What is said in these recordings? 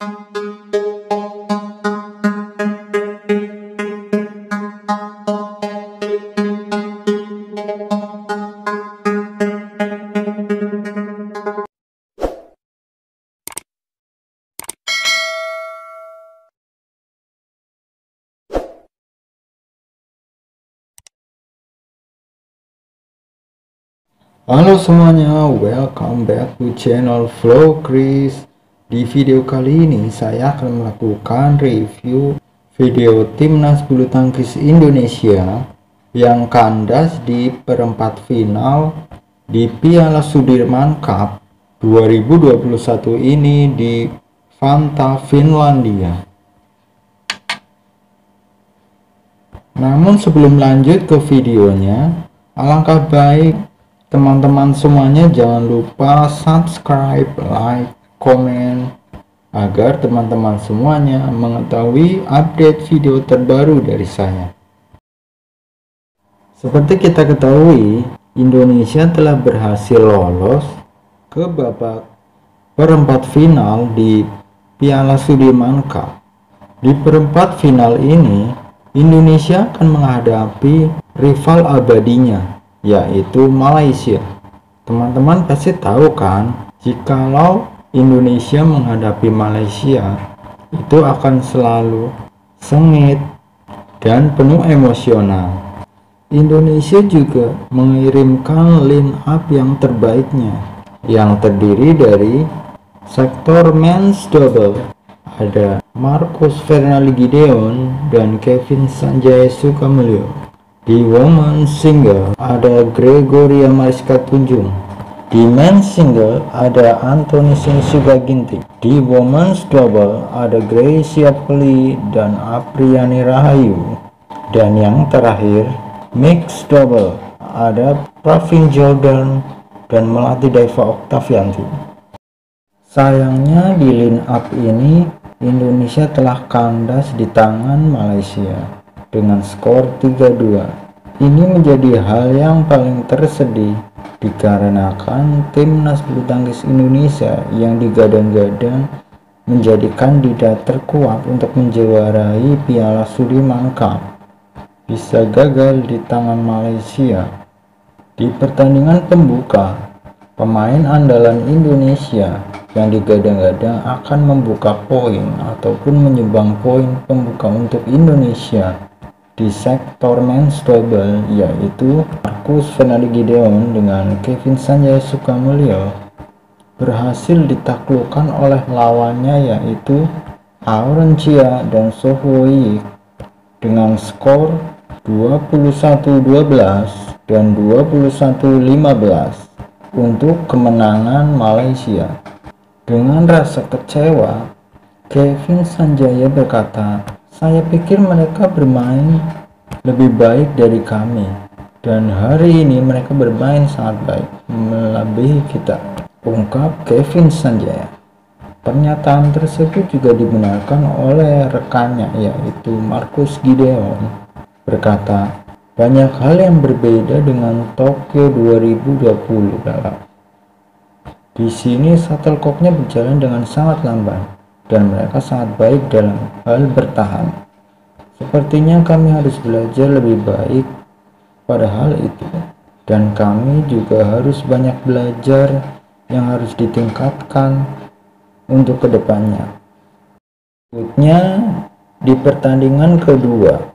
Halo semuanya, welcome back to channel Flow Chris. Di video kali ini saya akan melakukan review video timnas bulu tangkis Indonesia yang kandas di perempat final di Piala Sudirman Cup 2021 ini di Vantaa, Finlandia. Namun sebelum lanjut ke videonya, alangkah baik teman-teman semuanya jangan lupa subscribe, like, komen agar teman-teman semuanya mengetahui update video terbaru dari saya. Seperti kita ketahui, Indonesia telah berhasil lolos ke babak perempat final di Piala Sudirman Cup. Di perempat final ini, Indonesia akan menghadapi rival abadinya, yaitu Malaysia. Teman-teman pasti tahu kan, jikalau Indonesia menghadapi Malaysia itu akan selalu sengit dan penuh emosional. Indonesia juga mengirimkan line up yang terbaiknya, yang terdiri dari sektor men's double ada Marcus Fernaldi Gideon dan Kevin Sanjaya Sukamulyo. Di women's single ada Gregoria Mariska Tunjung. Di men's single ada Anthony Sinisuka Ginting. Di women's double ada Greysia Poli dan Apriani Rahayu. Dan yang terakhir, mixed double ada Pravin Jordan dan Melati Daiva Oktavianti. Sayangnya di line up ini Indonesia telah kandas di tangan Malaysia dengan skor 3-2. Ini menjadi hal yang paling tersedih dikarenakan timnas bulu tangkis Indonesia yang digadang-gadang menjadi kandidat terkuat untuk menjuarai Piala Sudirman Cup bisa gagal di tangan Malaysia. Di pertandingan pembuka, pemain andalan Indonesia yang digadang-gadang akan membuka poin ataupun menyumbang poin pembuka untuk Indonesia di sektor men's double, yaitu Marcus Fernaldi Gideon dengan Kevin Sanjaya Sukamulyo berhasil ditaklukkan oleh lawannya, yaitu Aaron Chia dan Soh Woyik dengan skor 21-12 dan 21-15 untuk kemenangan Malaysia. Dengan rasa kecewa, Kevin Sanjaya berkata, "Saya pikir mereka bermain lebih baik dari kami, dan hari ini mereka bermain sangat baik, melebihi kita," ungkap Kevin Sanjaya. Pernyataan tersebut juga dibenarkan oleh rekannya, yaitu Marcus Gideon, berkata, "Banyak hal yang berbeda dengan Tokyo 2020 balap. Di sini shuttlecocknya berjalan dengan sangat lamban dan mereka sangat baik dalam hal bertahan. Sepertinya kami harus belajar lebih baik pada hal itu, dan kami juga harus banyak belajar yang harus ditingkatkan untuk kedepannya." Berikutnya, di pertandingan kedua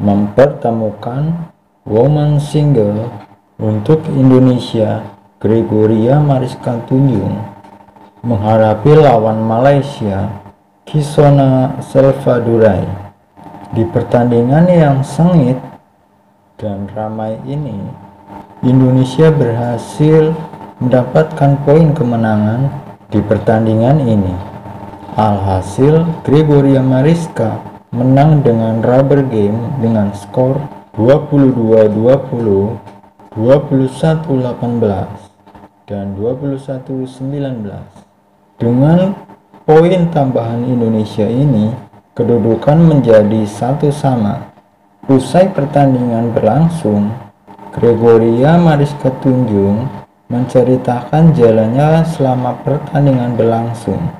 mempertemukan women's single untuk Indonesia, Gregoria Mariska Tunjung menghadapi lawan Malaysia, Kisona Selvadurai. Di pertandingan yang sengit dan ramai ini, Indonesia berhasil mendapatkan poin kemenangan di pertandingan ini. Alhasil, Gregoria Mariska menang dengan rubber game dengan skor 22-20, 21-18, dan 21-19. Dengan poin tambahan Indonesia ini, kedudukan menjadi 1-1. Usai pertandingan berlangsung, Gregoria Mariska Tunjung menceritakan jalannya selama pertandingan berlangsung.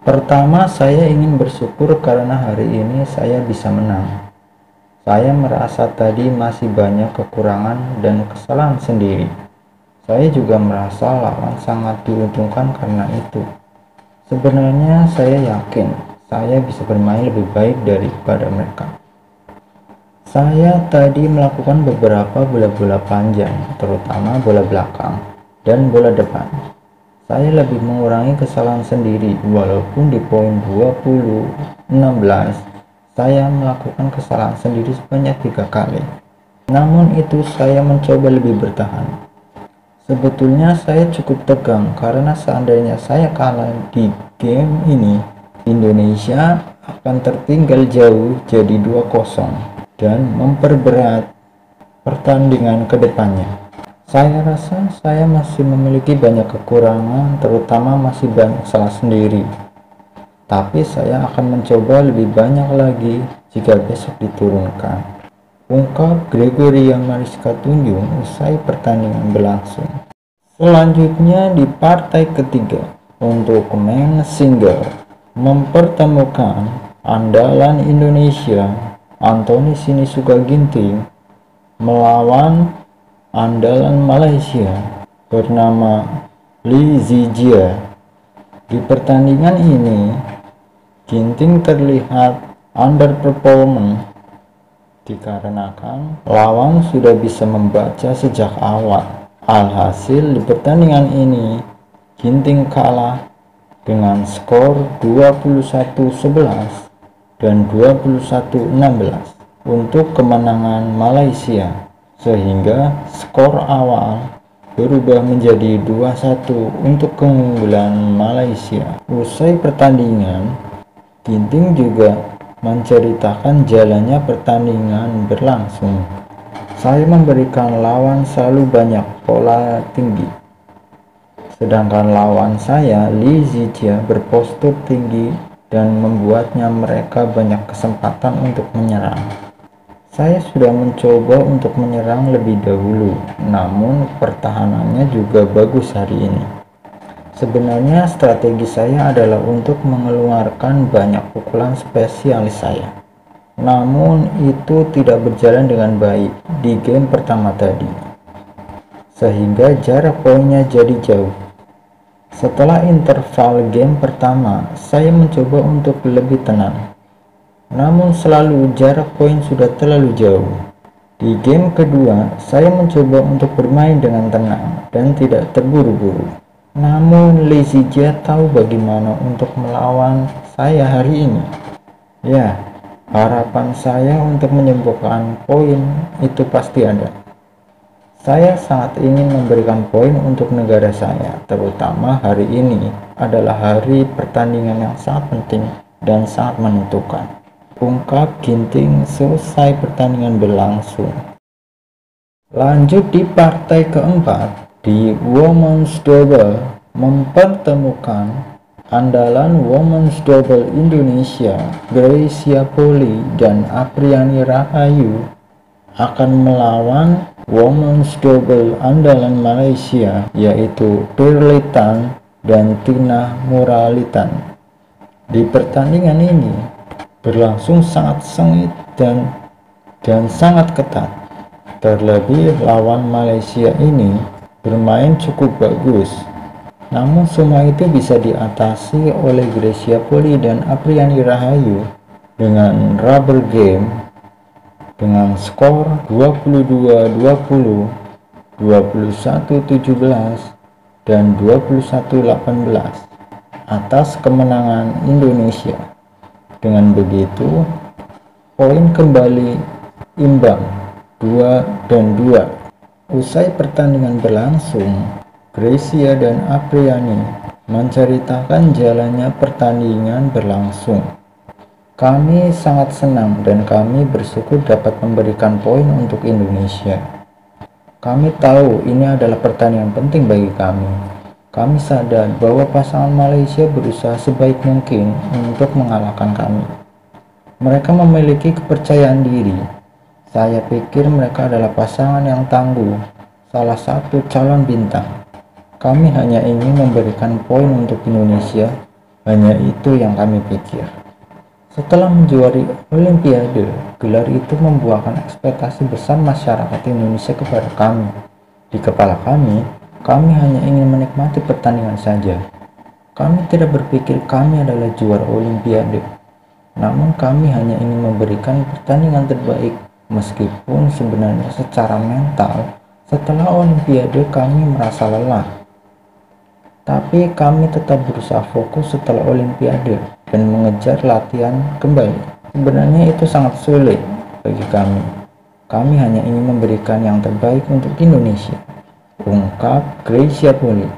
Pertama, saya ingin bersyukur karena hari ini saya bisa menang. Saya merasa tadi masih banyak kekurangan dan kesalahan sendiri. Saya juga merasa lawan sangat diuntungkan karena itu. Sebenarnya saya yakin saya bisa bermain lebih baik daripada mereka. Saya tadi melakukan beberapa bola-bola panjang, terutama bola belakang dan bola depan. Saya lebih mengurangi kesalahan sendiri, walaupun di poin 20-16 saya melakukan kesalahan sendiri sebanyak 3 kali. Namun itu saya mencoba lebih bertahan. Sebetulnya saya cukup tegang karena seandainya saya kalah di game ini, Indonesia akan tertinggal jauh jadi 2-0 dan memperberat pertandingan ke depannya. Saya rasa saya masih memiliki banyak kekurangan, terutama masih banyak salah sendiri. Tapi saya akan mencoba lebih banyak lagi jika besok diturunkan. Ungkap Gregoria Mariska Tunjung usai pertandingan berlangsung. Selanjutnya di partai ketiga untuk men's single mempertemukan andalan Indonesia Anthony Sinisuka Ginting melawan andalan Malaysia bernama Lee Zijia. Di pertandingan ini, Ginting terlihat underperforming dikarenakan lawan sudah bisa membaca sejak awal. Alhasil di pertandingan ini, Ginting kalah dengan skor 21-11 dan 21-16 untuk kemenangan Malaysia, sehingga skor awal berubah menjadi 2-1 untuk keunggulan Malaysia. Usai pertandingan, Ginting juga menceritakan jalannya pertandingan berlangsung. Saya memberikan lawan selalu banyak pola tinggi, sedangkan lawan saya, Lee Zijia, berpostur tinggi dan membuatnya mereka banyak kesempatan untuk menyerang. Saya sudah mencoba untuk menyerang lebih dahulu, namun pertahanannya juga bagus hari ini. Sebenarnya strategi saya adalah untuk mengeluarkan banyak pukulan spesialis saya. Namun itu tidak berjalan dengan baik di game pertama tadi, sehingga jarak poinnya jadi jauh. Setelah interval game pertama, saya mencoba untuk lebih tenang. Namun selalu jarak poin sudah terlalu jauh. Di game kedua, saya mencoba untuk bermain dengan tenang dan tidak terburu-buru. Namun Lee Zijia tahu bagaimana untuk melawan saya hari ini. Ya, harapan saya untuk menyembuhkan poin itu pasti ada. Saya sangat ingin memberikan poin untuk negara saya, terutama hari ini adalah hari pertandingan yang sangat penting dan sangat menentukan. Ungkap Ginting selesai pertandingan berlangsung. Lanjut di partai keempat, di Women's Double mempertemukan andalan Women's Double Indonesia Greysia Poli dan Apriani Rahayu akan melawan Women's Double andalan Malaysia yaitu Pearly Tan dan Tina Muralitan. Di pertandingan ini berlangsung sangat sengit dan sangat ketat. Terlebih lawan Malaysia ini bermain cukup bagus. Namun semua itu bisa diatasi oleh Greysia Poli dan Apriani Rahayu dengan rubber game dengan skor 22-20, 21-17, dan 21-18 atas kemenangan Indonesia. Dengan begitu, poin kembali imbang 2-2. Usai pertandingan berlangsung, Greysia dan Apriani menceritakan jalannya pertandingan berlangsung. Kami sangat senang dan kami bersyukur dapat memberikan poin untuk Indonesia. Kami tahu ini adalah pertandingan penting bagi kami. Kami sadar bahwa pasangan Malaysia berusaha sebaik mungkin untuk mengalahkan kami. Mereka memiliki kepercayaan diri. Saya pikir mereka adalah pasangan yang tangguh, salah satu calon bintang. Kami hanya ingin memberikan poin untuk Indonesia Hanya itu yang kami pikir. Setelah menjuari Olimpiade, gelar itu membuahkan ekspektasi besar masyarakat Indonesia kepada kami. Di kepala kami hanya ingin menikmati pertandingan saja. Kami tidak berpikir kami adalah juara Olimpiade, namun kami hanya ingin memberikan pertandingan terbaik, meskipun sebenarnya secara mental, setelah Olimpiade kami merasa lelah. Tapi kami tetap berusaha fokus setelah Olimpiade dan mengejar latihan kembali. Sebenarnya itu sangat sulit bagi kami. Kami hanya ingin memberikan yang terbaik untuk Indonesia, ungkap Greysia Poli.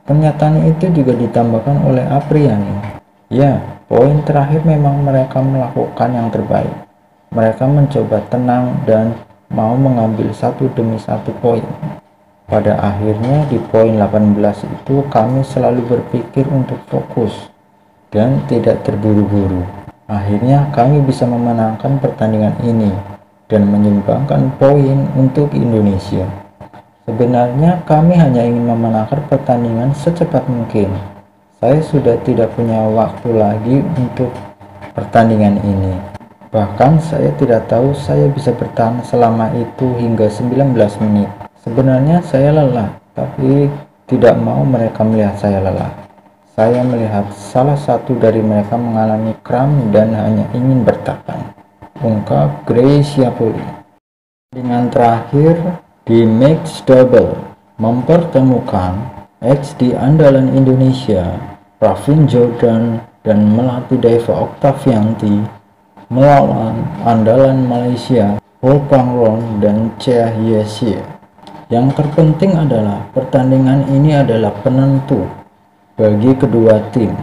Pernyataan itu juga ditambahkan oleh Apriani. Ya, poin terakhir memang mereka melakukan yang terbaik. Mereka mencoba tenang dan mau mengambil satu demi satu poin. Pada akhirnya di poin 18 itu kami selalu berpikir untuk fokus dan tidak terburu-buru. Akhirnya kami bisa memenangkan pertandingan ini dan menyumbangkan poin untuk Indonesia. Sebenarnya kami hanya ingin memenangkan pertandingan secepat mungkin. Saya sudah tidak punya waktu lagi untuk pertandingan ini. Bahkan saya tidak tahu saya bisa bertahan selama itu hingga 19 menit. Sebenarnya saya lelah, tapi tidak mau mereka melihat saya lelah. Saya melihat salah satu dari mereka mengalami kram dan hanya ingin bertahan, ungkap Greysia Poli. Dengan terakhir di mixed double mempertemukan XD andalan Indonesia, Pravin Jordan dan Melati Deva Oktavianti melawan andalan Malaysia, Ho Pangron dan Chia Hyesie. Yang terpenting adalah pertandingan ini adalah penentu bagi kedua tim.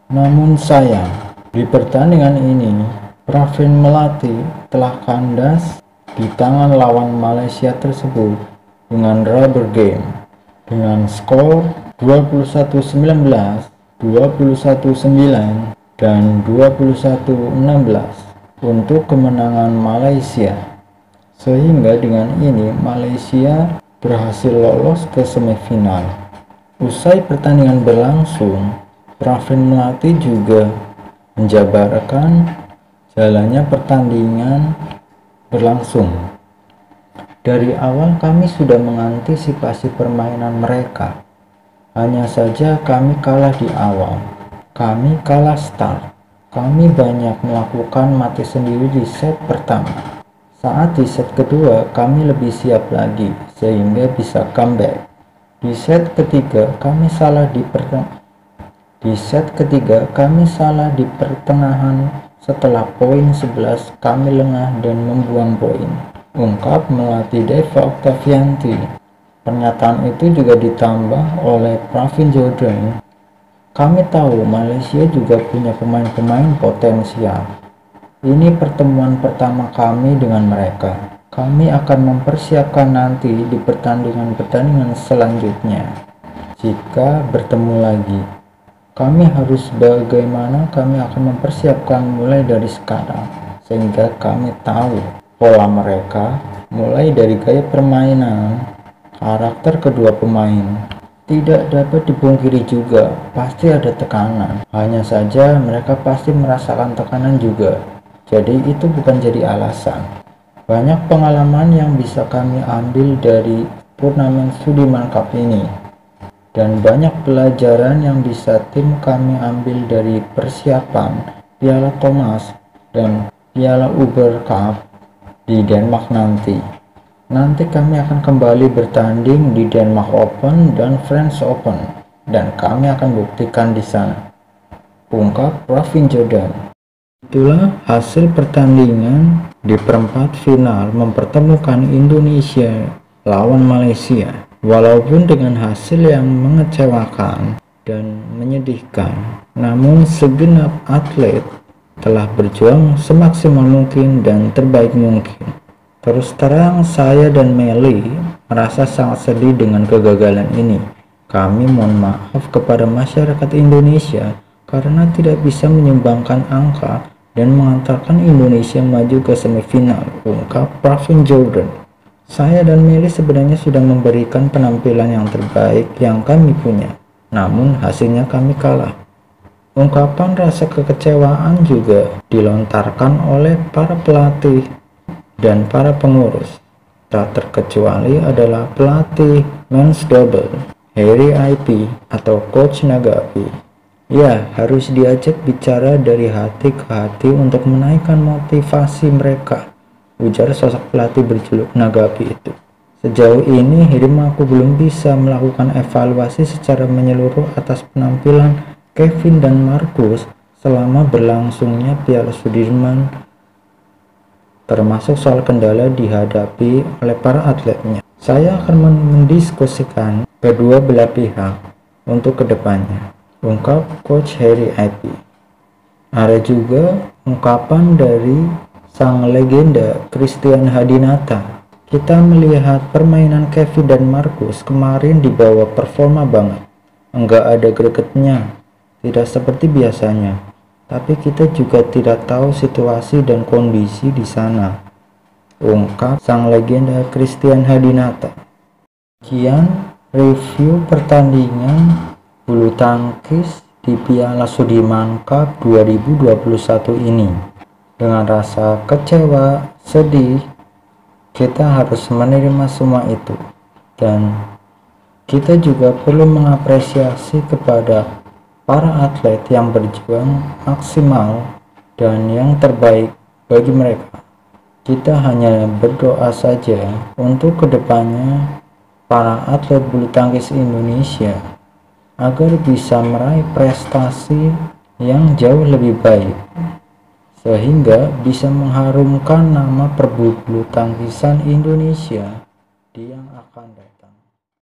Namun sayang, di pertandingan ini Pravin Melati telah kandas di tangan lawan Malaysia tersebut dengan rubber game dengan skor 21-19, 21-9, dan 21-16 untuk kemenangan Malaysia. Sehingga dengan ini Malaysia berhasil lolos ke semifinal. Usai pertandingan berlangsung, Pravin Melati juga menjabarkan jalannya pertandingan berlangsung. Dari awal kami sudah mengantisipasi permainan mereka. Hanya saja kami kalah di awal. Kami kalah start. Kami banyak melakukan mati sendiri di set pertama. Saat di set kedua kami lebih siap lagi sehingga bisa comeback. Di set ketiga kami salah di pertengahan. Setelah poin 11 kami lengah dan membuang poin, ungkap Melati Deva Oktavianti. Pernyataan itu juga ditambah oleh Pravin Jordan. Kami tahu Malaysia juga punya pemain-pemain potensial. Ini pertemuan pertama kami dengan mereka. Kami akan mempersiapkan nanti di pertandingan-pertandingan selanjutnya. Jika bertemu lagi, kami harus bagaimana kami akan mempersiapkan mulai dari sekarang, sehingga kami tahu pola mereka, mulai dari gaya permainan, karakter kedua pemain. Tidak dapat dipungkiri juga, pasti ada tekanan. Hanya saja mereka pasti merasakan tekanan juga. Jadi itu bukan jadi alasan. Banyak pengalaman yang bisa kami ambil dari turnamen Sudirman Cup ini. Dan banyak pelajaran yang bisa tim kami ambil dari persiapan Piala Thomas dan Piala Uber Cup di Denmark nanti. Nanti kami akan kembali bertanding di Denmark Open dan French Open, dan kami akan buktikan di sana, ungkap Pravin Jordan. Itulah hasil pertandingan di perempat final mempertemukan Indonesia lawan Malaysia. Walaupun dengan hasil yang mengecewakan dan menyedihkan, namun segenap atlet telah berjuang semaksimal mungkin dan terbaik mungkin. Terus terang saya dan Meli merasa sangat sedih dengan kegagalan ini. Kami mohon maaf kepada masyarakat Indonesia karena tidak bisa menyumbangkan angka dan mengantarkan Indonesia maju ke semifinal, ungkap Pravin Jordan. Saya dan Meli sebenarnya sudah memberikan penampilan yang terbaik yang kami punya, namun hasilnya kami kalah. Ungkapan rasa kekecewaan juga dilontarkan oleh para pelatih dan para pengurus. Tak terkecuali adalah pelatih men's double Harry IP atau Coach Nagapi. Ya, harus diajak bicara dari hati ke hati untuk menaikkan motivasi mereka, ujar sosok pelatih berjuluk Nagapi itu. Sejauh ini, aku belum bisa melakukan evaluasi secara menyeluruh atas penampilan Kevin dan Marcus selama berlangsungnya Piala Sudirman, termasuk soal kendala dihadapi oleh para atletnya. Saya akan mendiskusikan kedua belah pihak untuk kedepannya, ungkap Coach Harry IP. Ada juga ungkapan dari sang legenda Christian Hadinata. Kita melihat permainan Kevin dan Marcus kemarin di bawah performa banget. Enggak ada gregetnya, tidak seperti biasanya. Tapi kita juga tidak tahu situasi dan kondisi di sana, ungkap sang legenda Christian Hadinata. Sekian review pertandingan bulu tangkis di Piala Sudirman Cup 2021 ini. Dengan rasa kecewa, sedih, kita harus menerima semua itu, dan kita juga perlu mengapresiasi kepada para atlet yang berjuang maksimal dan yang terbaik bagi mereka. Kita hanya berdoa saja untuk kedepannya para atlet bulu tangkis Indonesia agar bisa meraih prestasi yang jauh lebih baik, sehingga bisa mengharumkan nama perbulu tangkisan Indonesia di yang akan datang.